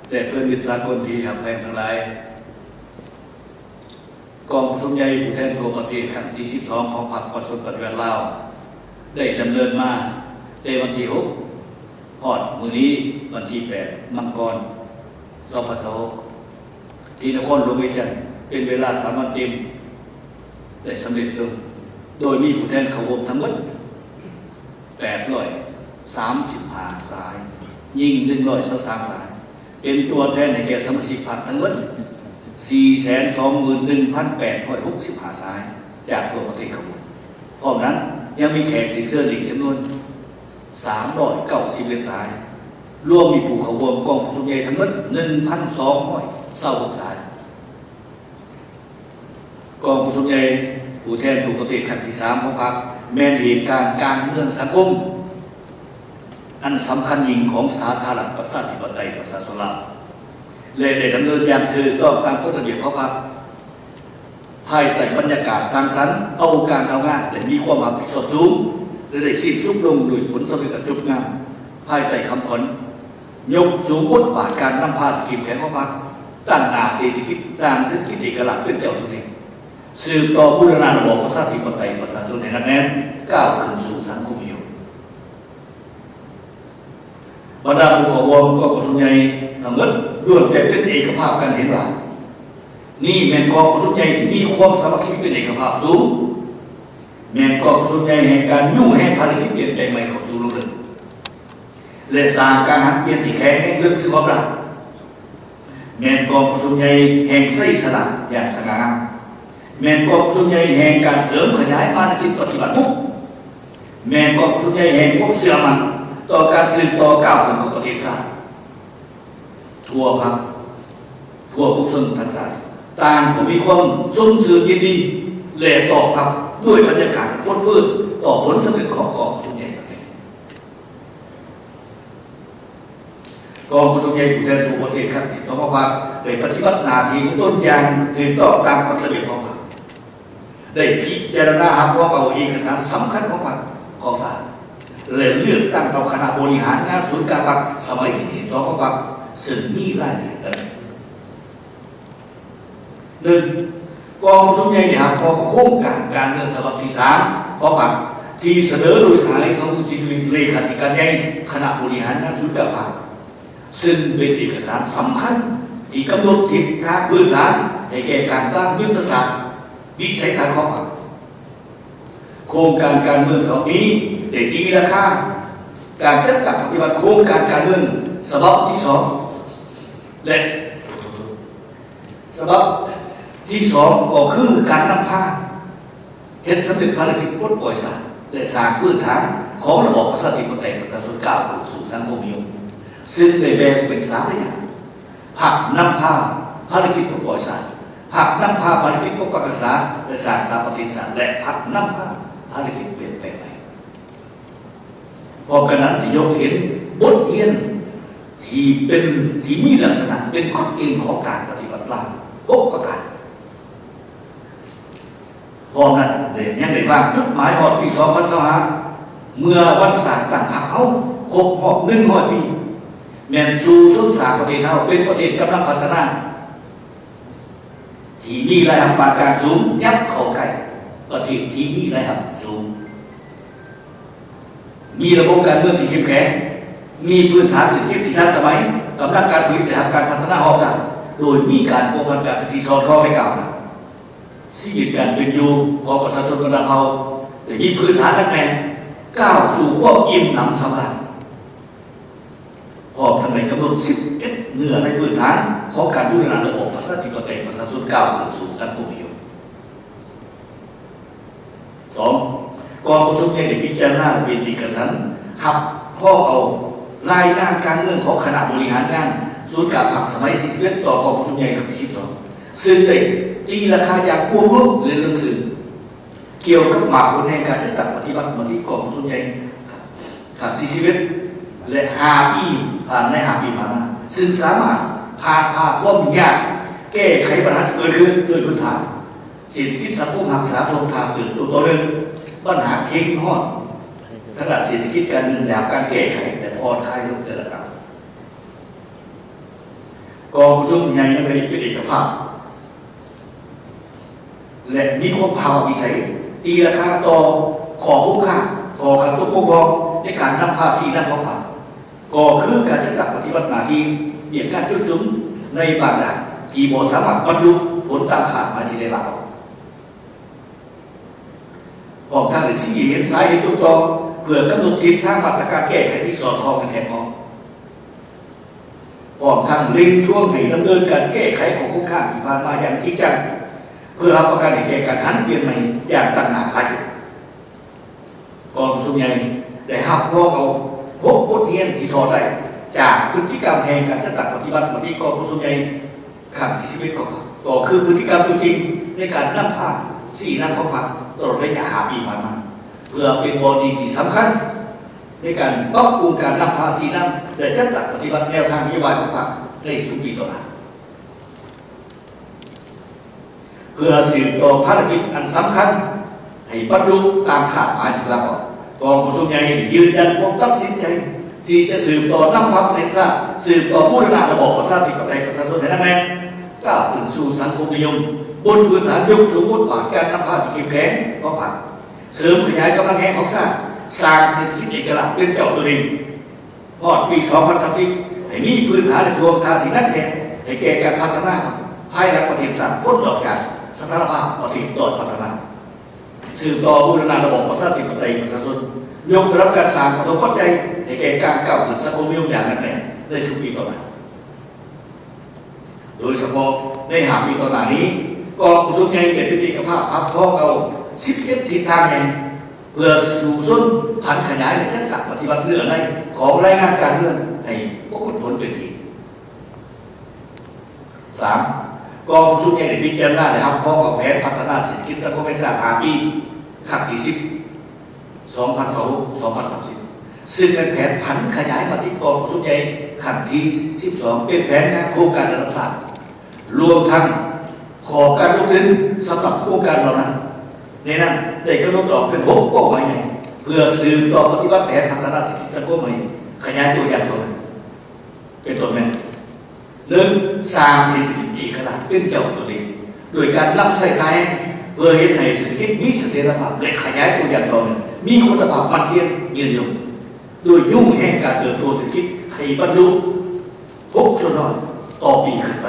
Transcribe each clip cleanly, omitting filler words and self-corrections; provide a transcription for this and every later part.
แต่เพื่อนมิตรสากลที่หักแพงทั้งหลายกองประชุมใหญ่ผู้แทนทั่วประเทศครั้งที่12ของพรรคประชาธิปัตย์ลาวได้ดำเนินมาในวันที่6ฮอดมื้อนี้วันที่8มังกร2026ที่นครหลวงเวียงจันทร์เป็นเวลา3 วันเต็มได้สำเร็จลงโดยมีผู้แทนเข้าร่วมทั้งหมด835 สายยิง123 สายเป็นตัวแทนในแก่สมาชิกพรรคทั้งหมด421,865 สายจากทั่วประเทศเข้าร่วมพร้อมนั้นยังมีแขกที่เสื้ออีกจำนวน391 สายรวมมีผู้เข้าร่วมกองประชุมใหญ่ทั้งหมด 1,226 สายกองประชุมใหญ่ผู้แทนทั่วประเทศครั้งที่3ของพรรคแม้นเหตุการณ์การเมืองสังคมอันสำคัญยิ่งของสาธารณรัฐประชาธิปไตยประชาชนลาวและได้ดำเนินอย่างถูกต้องตามกฎระเบียบของพรรคภายใต้บรรยากาศสร้างสรรค์เอาการเอางานและมีความรับผิดชอบสูงและได้สิ้นสุดลงด้วยผลสำเร็จอันงดงามภายใต้คำขวัญยกสูงบทบาทการนำพาทีมแข็งของพรรคตั้งหน้าเศรษฐกิจสร้างเศรษฐกิจเอกลักษณ์เป็นเจ้าตัวเองสืบต่อบูรณาระบอบประชาธิปไตยประชาชนในนั้นแน่นก้าวขึ้นสู่สังคมนิยมบรรดาผู้เข้าร่วมกองประชุมใหญ่ทั้งหมดล้วนแต่เป็นเอกภาพกันเห็นว่านี่แม่นกองประชุมใหญ่ที่มีความสามัคคีเป็นเอกภาพสูงแม่นกองประชุมใหญ่แห่งการยุ่งแห่งภารกิจเปลี่ยนแปลงใหม่เข้าสู่โลกเดิมและสร้างการหักเปลี่ยนที่แข็งแห่งเรื่องสิ่งความรักแม่นกองประชุมใหญ่แห่งไส้สละอย่างสง่างามแม่นกองประชุมใหญ่แห่งการเสริมขยายภารกิจปฏิบัติมุขแม่นกองประชุมใหญ่แห่งความเชื่อมั่นต่อการสืบต่อก้าวขึ้นของประเทศชาติทั่วพรรคทั่วผู้ชนทั้งสายต่างก็มีความสมสื่อยินดีและตอบรับด้วยบรรยากาศฟื้นฟูต่อผลสำเร็จของกองประชุมใหญ่ครั้งนี้กองประชุมใหญ่ผู้แทนทั่วประเทศครั้งที่12ของพรรคได้ปฏิบัติหน้าที่ต้นอย่างถูกต้องตามกฎระเบียบของพรรคได้พิจารณาหาความเอาเอกสารสำคัญของพรรคของศาลและเลือกตั้งเอาคณะบริหารงานศูนย์การพรรคสมัยที่12ของพรรคซึ่งมีรายละเอียดดังนี้ 1. กองประชุมใหญ่ได้หาข้อโครงการการเมืองฉบับที่3ของพรรคที่เสนอโดยสายของคุณศรีสุวิทย์เลขาธิการใหญ่คณะบริหารงานศูนย์การพรรคซึ่งเป็นเอกสารสำคัญที่กำหนดทิศทางพื้นฐานให้แก่การวางยุทธศาสตร์วิสัยทัศน์ของพรรคโครงการการเมืองฉบับนี้ได้ตีราคาการจัดการปฏิบัติโครงการการเมืองฉบับที่2และฉบับที่2ก็คือการนำพาเห็นสำเร็จภารกิจปลดปล่อยศาสตร์และสร้างพื้นฐานของระบอบประชาธิปไตยประชาชนก้าวเข้าสู่สังคมนิยมซึ่งได้แบ่งเป็น3ระยะภาคนำพาภารกิจปลดปล่อยศาสตร์ภาคนำพาภารกิจปกปักรักษาและสร้างสถาปัตยศาสตร์และภาคนำพาภารกิจเปลี่ยนแปลงใหม่พร้อมกันนั้นยกเห็นบทเรียนที่มีลักษณะเป็นกฎเกณฑ์ของการปฏิบัติหลัก6 ประการพร้อมนั้นยังได้วางจุดหมายฮอดปี2025เมื่อวันสร้างตั้งพรรคเขาครบรอบ100 ปีแม่นสู่สุดสร้างประเทศเฮาเป็นประเทศกำลังพัฒนาที่มีรายรับปานกลางสูงยับเข้าใกล้ประเทศที่มีรายรับสูงมีระบบการเมืองที่เข้มแข็งมีพื้นฐานเศรษฐกิจที่ทันสมัยกำลังการผลิตและการพัฒนาหอบได้โดยมีการป้องกันการที่สอดคล้องให้กล่าวชีวิตการเป็นอยู่ของประชาชนระดับเฮาแต่มีพื้นฐานแน่นก้าวสู่ความอิ่มหนำสำราญพร้อมทั้งในกำหนด11เนื้อในพื้นฐานของการพัฒนาระบบประชาธิปไตยประชาชนก้าวเข้าสู่สังคมนิยม 2. กองประชุมใหญ่ได้พิจารณาเป็นเอกสารหับข้อเอารายงานการเงินของคณะบริหารงานศูนย์การพรรคสมัย41ต่อกองประชุมใหญ่ครั้งที่12ซึ่งได้ตีราคาอย่างควบรวมและลึกซึ้งเกี่ยวกับหมากผลแห่งการจัดตั้งปฏิบัติมาที่กองประชุมใหญ่ครั้งที่11และ5 ปีผ่านใน5 ปีผ่านมาซึ่งสามารถผ่านความยุ่งยากแก้ไขปัญหาที่เกิดขึ้นด้วยพื้นฐานเศรษฐกิจสังคมหักษาทงทางตื่นตัวเรื่องปัญหาเข่งห้อนขนาดเศรษฐกิจการเงินแบบการแก้ไขแต่พอคลายลงแต่ละก้าว กองประชุมใหญ่ในเป็นเอกภาพและมีความภาววิสัยตีราคาต่อขอคุ้มค่าขอขัดตัวปกครองในการนำภาษีนำของผ่านก็คือการจัดปฏิบัติหน้าที่เบี่ยงการจุดซุ้มในบางด่านที่บ่สามารถบรรลุผลตามขาดมาที่ได้รับพร้อมทั้งชี้เห็นสาเหตุต้นตอเพื่อกำหนดทิศทางมาตรการแก้ไขที่สอดคล้องกันแท้งพร้อมทั้งเร่งช่วงให้ดำเนินการแก้ไขของคู่ข้างที่ผ่านมาอย่างจริงจังเพื่อรับประกันให้แก้การหันเปลี่ยนใหม่อย่างตั้งหน้าหลายกองสุนใหญ่ได้หับพ้องเอาพบบทเรียนที่ถอดได้จากพฤติกรรมแห่งการจัดปฏิบัติที่กองสุนใหญ่ขังที่ชีวิตของเขาก็คือพฤติกรรมตัวจริงในการนำพาสี่นำของพรรคตลอดระยะ5 ปีผ่านมาเพื่อเป็นบทเรียนที่สำคัญในการปรับปรุงการนำพาสี่นำและจัดปฏิบัติแนวทางนโยบายของพรรคในสุปีต่อมาเพื่อสืบต่อภารกิจอันสำคัญให้บรรลุตามขาดหมายที่เราบอกกองประชุมใหญ่ยืนยันความตัดสินใจที่จะสืบต่อนำพรรคในชาติสืบต่อผู้ดำเนินระบอบประชาธิปไตยประชาชนไทยนั่นเองก้าวขึ้นสู่สังคมนิยมบนพื้นฐานยกสูงบทบาทการนำพาที่เข้มแข็งของพรรคเสริมขยายกำลังแห่งของชาติสร้างเศรษฐกิจเอกลักษณ์เป็นเจ้าตัวเองพอดปี2030ให้มีพื้นฐานในทวงทางที่นั่นเองให้แก่การพัฒนาภายหลังประเทศชาติพ้นออกจากสถานภาพประเทศโดยพัฒนาสืบต่อบูรณาระบบประชาธิปไตยประชาชนยกระดับการสร้างปฐมปัจจัยในแก่การก้าวขึ้นสังคมนิยมอย่างนั้นแน่ในช่วงปีต่อมาโดยเฉพาะใน5 ปีต่อมานี้กองประชุมใหญ่เป็นเอกภาพพับพ้องเอา11 ทิศทางแห่งเพื่อสู่ส้นผันขยายและจัดการปฏิบัติเรื่องในของรายงานการเมืองให้ปรากฏผลเป็นจริง 3. กองประชุมใหญ่ได้พิจารณาและทำพ้องกับแผนพัฒนาเศรษฐกิจสังคมแห่งชาติ5 ปีครั้งที่10 2026-2030ซึ่งเป็นแผนผันขยายมาที่กองประชุมใหญ่ครั้งที่12เป็นแผนงานโครงการระดับชาติรวมทั้งขอการลงทุนสำหรับโครงการเหล่านั้นในนั้นได้กำหนดออกเป็น6 เป้าหมายใหญ่เพื่อสืบต่อปฏิบัติแผนพัฒนาเศรษฐกิจสังคมใหม่ขยายตัวอย่างตัวนั้นเป็นต้นไหม1. สร้างเศรษฐกิจเอกลักษณ์เป็นเจ้าตัวเองโดยการรับใช้ไทยเพื่อเห็นให้เศรษฐกิจมีเสถียรภาพและขยายตัวอย่างต่อเนื่องมีคุณภาพมั่นคงยืนยงโดยยุ่งแห่งการเติบโตเศรษฐกิจให้บรรลุ6 ส่วนน้อยต่อปีขึ้นไป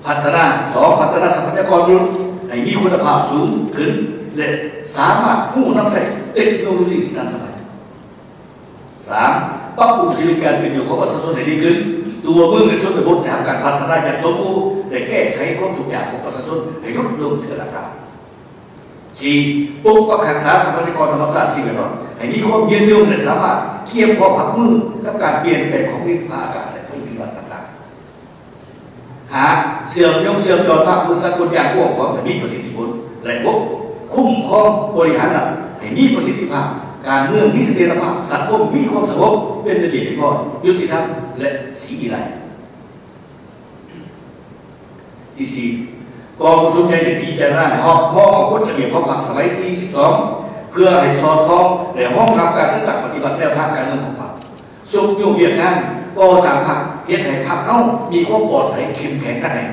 พัฒนา 2. พัฒนาทรัพยากรมนุษย์ให้มีคุณภาพสูงขึ้นและสามารถผู้นำใช้เทคโนโลยีทันสมัย 3. ปรับปรุงชีวิตการเป็นอยู่ของประชาชนให้ดีขึ้นตัวเมืองในชนบททางการพัฒนาอย่างสมบูรณ์และแก้ไขความทุกข์ยากของประชาชนให้ลดลงเถิดราคา 4. ปกปักรักษาทรัพยากรธรรมชาติสิ่งแวดล้อมให้มีความยืนยงและสามารถเทียบพอผักมือกับการเปลี่ยนแปลงของดินฟ้าอากาศและภัยพิบัติต่างๆหาเสื่อมจอดภาคพื้นสกุลอย่างกว้างขวางให้มีประสิทธิผลและคุ้มครองบริหารระดับให้มีประสิทธิภาพการเมืองมีเสถียรภาพสังคมมีความสงบเป็นระเบียบเรียบร้อยยุติธรรมและศรีวิไลที่ 4. กองประชุมใหญ่ได้พิจารณาห้องเอากฎระเบียบของพรรคสมัยที่12เพื่อให้สอดคล้องและห้องทำการจัดปฏิบัติแนวทางการเมืองของพรรคส่งโยกเวียนงานก่อสร้างพรรคเฮ็ดให้พรรคเขามีความปลอดภัยเข้มแข็งกันแน่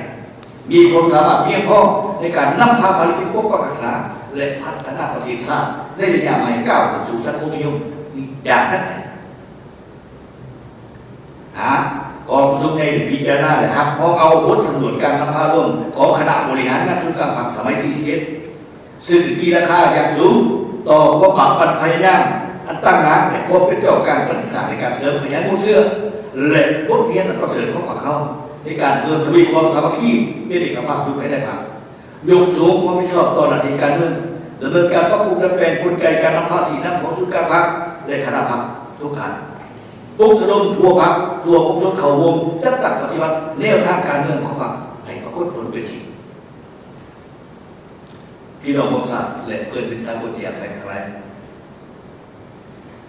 มีความสามารถเพียงพอในการนำพาภารกิจปกปักรักษาและพัฒนาประเทศชาติในระยะใหม่ก้าวสู่สังคมนิยมอย่างนั้นกองประชุมใหญ่ได้พิจารณาและหักพ้องเอาบทสำรวจการนำพาร่วมของคณะบริหารงานศูนย์กลางพรรคสมัยที่11ซึ่งมีราคาอย่างสูงต่อความบังพยายามอันตั้งหากและความเป็นเจ้าการปฏิสัมพันธ์ในการเสริมขยายมูลเชื่อและบทเรียนอันประเสริฐของพรรคเขาในการเพิ่มทวีความสามัคคีเป็นเอกภาพอยู่ภายในพรรคยกสูงความไม่ชอบต่อหน้าที่การเมืองดำเนินการปรับปรุงดัดแปลงกลไกการนำพาสีน้ำของศูนย์กลางพรรคและคณะพรรคทุกขั้นปลุกระดมทั่วพรรคทั่วองค์ชนเขาวงจัดตั้งปฏิบัติแนวทางการเมืองของพรรคให้ปรากฏผลเป็นจริงพี่น้องวงศาและเพื่อนเป็นสากลที่อยากแต่งอะไร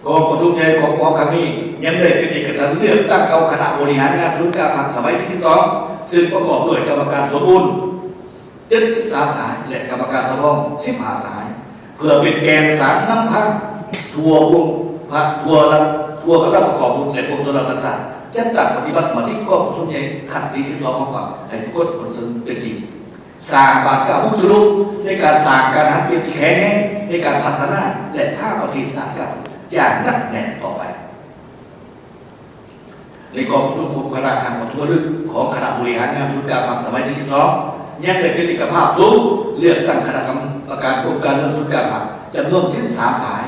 กองประชุมใหญ่ของป.ครั้งนี้ยังได้เป็นเอกสารเลือกตั้งเอาคณะบริหารงานศูนย์กลางพรรคสมัยที่12ซึ่งประกอบด้วยกรรมการสมบูรณ์73 สายและกรรมการสำรอง15 สายเพื่อเป็นแกนสารนำพรรคทั่ววงพรรคทั่วคณะประกอบวงและองค์ชนรัฐศาสตร์ จะตัดปฏิบัติมาที่กองสุนใหญ่ขัดที่12ของความให้กฎผลซึ่งเป็นจริงสร้างบาทกามุทุลุในการสร้างการหันเปลี่ยนที่แข็งแรงในการพัฒนาและภาคประเทศสร้างกับอย่างนักแน่นต่อไปในกองสุนคณะทางวัฒนธรรมของคณะบริหารงานศูนย์การพักสมัยที่12ยังได้เป็นเอกภาพสูงเลือกตั้งคณะกรรมการองค์การเงินศูนย์การพักจำนวน13 สาย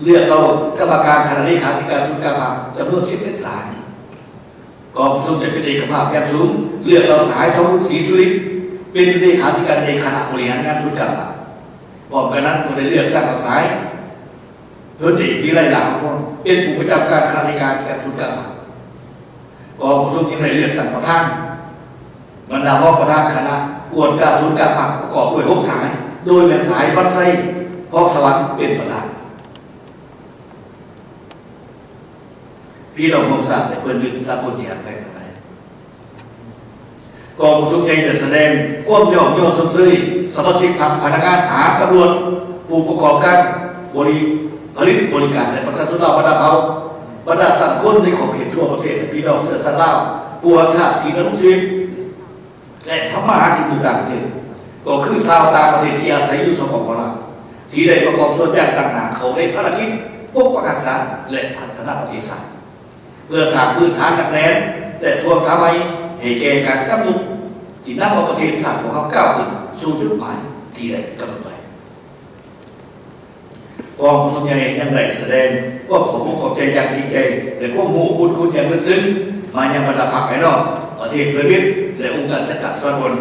เลือกเรากรรมการคณะเลขาธิการศูนย์การพักจำนวน11 สายกองสุนจะเป็นเอกภาพอย่างสูงเลือกเราสายทองรุ่นศรีสุรินทร์เป็นเลขาธิการในคณะบริหารงานศูนย์การพักพร้อมกันนั้นก็ได้เลือกตั้งสายพลเอกวิไลหลาภพเป็นผู้ประจำการคณะเลขาธิการศูนย์การพักกองสุนยังได้เลือกตั้งประธานบรรดาห้องประธานคณะกวนการศูนย์การพักประกอบด้วย6 สายโดยแบ่งสายวัดไซพอกสวรรค์เป็นประธานพี่น้องคงทราบแต่เพื่อนยึดสากลที่หันไปทำไมกองสุนใหญ่จะแสดงความย่อมย่อสมซื่อสมาชิกพรรคพนักงานทหารตำรวจผู้ประกอบการผลิตบริการและประชาชนเราบรรดาเผ่าบรรดาสังคมในขอบเขตทั่วประเทศพี่น้องเสือสันเล่าผู้อาชาติที่กระดุมชีพและทำมาหากินอยู่ต่างประเทศก็คือชาวต่างประเทศที่อาศัยอยู่สปป.ลาวที่ได้ประกอบส่วนอย่างต่างๆเขาได้ภารกิจปกปักรักษาและพัฒนาประเทศชาติเพื่อสร้างพื้นฐานหนักแน่นและทวงทำให้แก่การกำหนดที่นำเอาประเทศชาติของเขาก้าวขึ้นสู่จุดหมายที่ได้กำหนดไว้กองสุนใหญ่ยังได้แสดงความขอบคุณขอบใจอย่างจริงใจและความหูบุญคุณอย่างลึกซึ้งมายังบรรดาพรรคภายนอกประเทศเพื่อนมิตรและองค์การจัดการสากล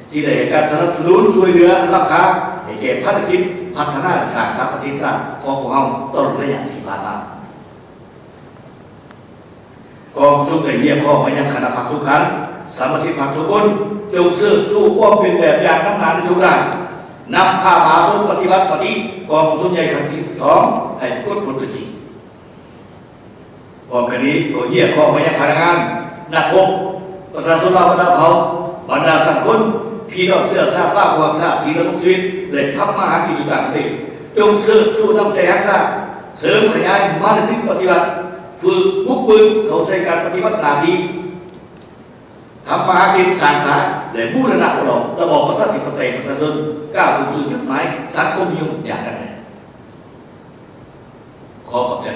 ที่ได้ให้การสนับสนุนช่วยเหลือรับค้าให้แก่ภารกิจพัฒนาสร้างสรรค์ประเทศชาติของพวกเราตลอดระยะที่ผ่านมากองสุนได้เยี่ยมข้อมายังคณะพรรคทุกครั้งสมาชิกพรรคทุกคนจงสู้ความเป็นแบบอย่างน้ำหนาในทุกด้านนำพามาสู่ปฏิบัติปฏิกองสุนใหญ่ครั้งที่2ให้กดผลเป็นจริงพร้อมกันนี้ก็เยี่ยมข้อมายังพนักงานนักพบประชาชนเราบรรดาเผ่าบรรดาสังคมพี่น้องเสื้อชาติลาวประวัติศาสตร์ที่กระดุมชีวิตและทำมาหากินอยู่ต่างประเทศจงสู้น้ำใจฮักษาเสริมขยายมาตรฐานปฏิบัติฝึกบุกปืนเขาใช้การปฏิบัติหน้าที่ทำมาหากินสร้างสรรค์และบูรณะระบอบประชาธิปไตยประชาชนก้าวสู่จุดหมายสังคมนิยมอย่างนั้นขอขอบใจ